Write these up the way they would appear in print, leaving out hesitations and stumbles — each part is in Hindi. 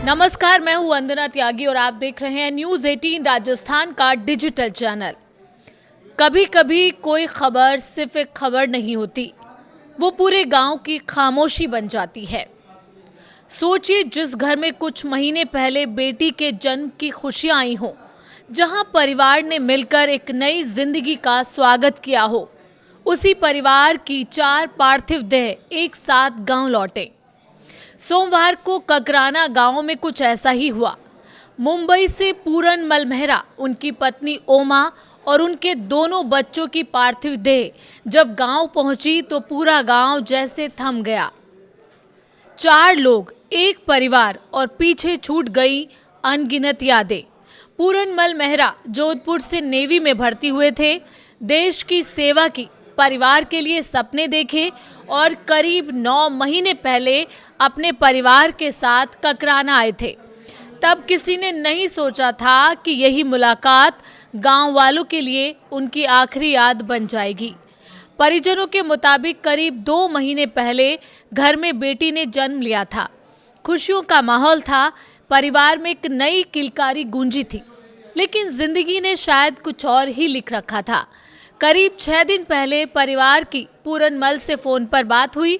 नमस्कार, मैं हूं वंदना त्यागी और आप देख रहे हैं न्यूज़ 18 राजस्थान का डिजिटल चैनल। कभी कभी कोई खबर सिर्फ एक खबर नहीं होती, वो पूरे गांव की खामोशी बन जाती है। सोचिए, जिस घर में कुछ महीने पहले बेटी के जन्म की खुशियां आई हों, जहां परिवार ने मिलकर एक नई जिंदगी का स्वागत किया हो, उसी परिवार की 4 पार्थिव देह एक साथ गांव लौटे। सोमवार को ककराना गांव में कुछ ऐसा ही हुआ। मुंबई से पूरनमल मेहरा, उनकी पत्नी ओमा और उनके दोनों बच्चों की पार्थिव देह जब गांव पहुंची तो पूरा गांव जैसे थम गया। 4 लोग, एक परिवार और पीछे छूट गई अनगिनत यादें। पूरनमल मेहरा जोधपुर से नेवी में भर्ती हुए थे, देश की सेवा की, परिवार के लिए सपने देखे और करीब 9 महीने पहले अपने परिवार के साथ ककराना आए थे। तब किसी ने नहीं सोचा था कि यही मुलाकात गांव वालों के लिए उनकी आखिरी याद बन जाएगी। परिजनों के मुताबिक करीब 2 महीने पहले घर में बेटी ने जन्म लिया था। खुशियों का माहौल था, परिवार में एक नई किलकारी गूंजी थी, लेकिन जिंदगी ने शायद कुछ और ही लिख रखा था। करीब 6 दिन पहले परिवार की पूरनमल से फोन पर बात हुई,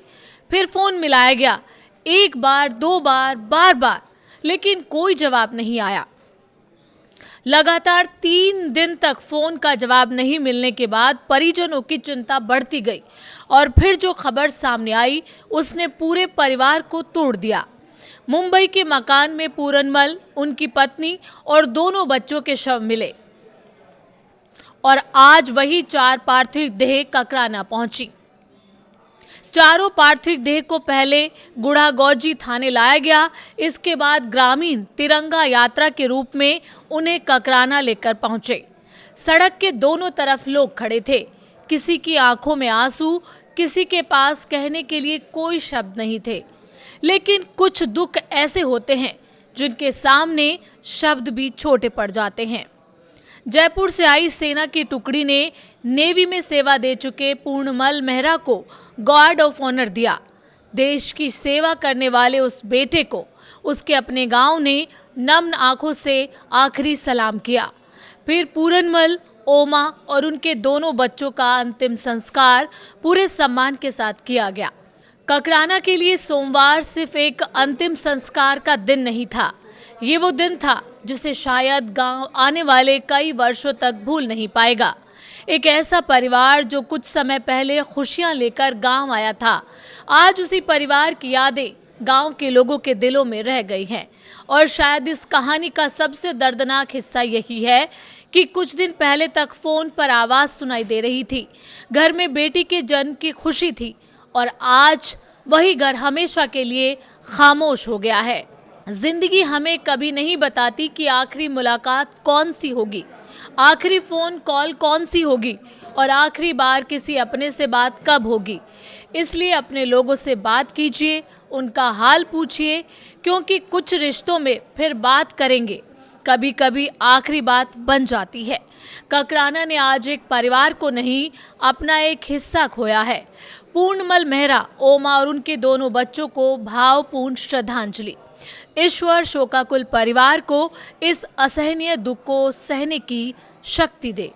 फिर फोन मिलाया गया, 1 बार 2 बार, बार, लेकिन कोई जवाब नहीं आया। लगातार 3 दिन तक फोन का जवाब नहीं मिलने के बाद परिजनों की चिंता बढ़ती गई और फिर जो खबर सामने आई उसने पूरे परिवार को तोड़ दिया। मुंबई के मकान में पूरनमल, उनकी पत्नी और दोनों बच्चों के शव मिले और आज वही 4 पार्थिव देह ककराना पहुंची। चारों पार्थिव देह को पहले गुढ़ागौजी थाने लाया गया, इसके बाद ग्रामीण तिरंगा यात्रा के रूप में उन्हें ककराना लेकर पहुंचे। सड़क के दोनों तरफ लोग खड़े थे, किसी की आंखों में आंसू, किसी के पास कहने के लिए कोई शब्द नहीं थे। लेकिन कुछ दुख ऐसे होते हैं जिनके सामने शब्द भी छोटे पड़ जाते हैं। जयपुर से आई सेना की टुकड़ी ने नेवी में सेवा दे चुके पूर्णमल मेहरा को गार्ड ऑफ ऑनर दिया। देश की सेवा करने वाले उस बेटे को उसके अपने गांव ने नम्र आंखों से आखिरी सलाम किया। फिर पूरनमल, ओमा और उनके दोनों बच्चों का अंतिम संस्कार पूरे सम्मान के साथ किया गया। ककराना के लिए सोमवार सिर्फ एक अंतिम संस्कार का दिन नहीं था, ये वो दिन था जिसे शायद गांव आने वाले कई वर्षों तक भूल नहीं पाएगा। एक ऐसा परिवार जो कुछ समय पहले खुशियां लेकर गांव आया था, आज उसी परिवार की यादें गांव के लोगों के दिलों में रह गई हैं। और शायद इस कहानी का सबसे दर्दनाक हिस्सा यही है कि कुछ दिन पहले तक फोन पर आवाज़ सुनाई दे रही थी, घर में बेटी के जन्म की खुशी थी, और आज वही घर हमेशा के लिए खामोश हो गया है। जिंदगी हमें कभी नहीं बताती कि आखिरी मुलाकात कौन सी होगी, आखिरी फ़ोन कॉल कौन सी होगी और आखिरी बार किसी अपने से बात कब होगी। इसलिए अपने लोगों से बात कीजिए, उनका हाल पूछिए, क्योंकि कुछ रिश्तों में फिर बात करेंगे कभी कभी आखिरी बात बन जाती है। ककराना ने आज एक परिवार को नहीं, अपना एक हिस्सा खोया है। पूर्णमल मेहरा, ओमा और उनके दोनों बच्चों को भावपूर्ण श्रद्धांजलि। ईश्वर शोकाकुल परिवार को इस असहनीय दुख को सहने की शक्ति दे।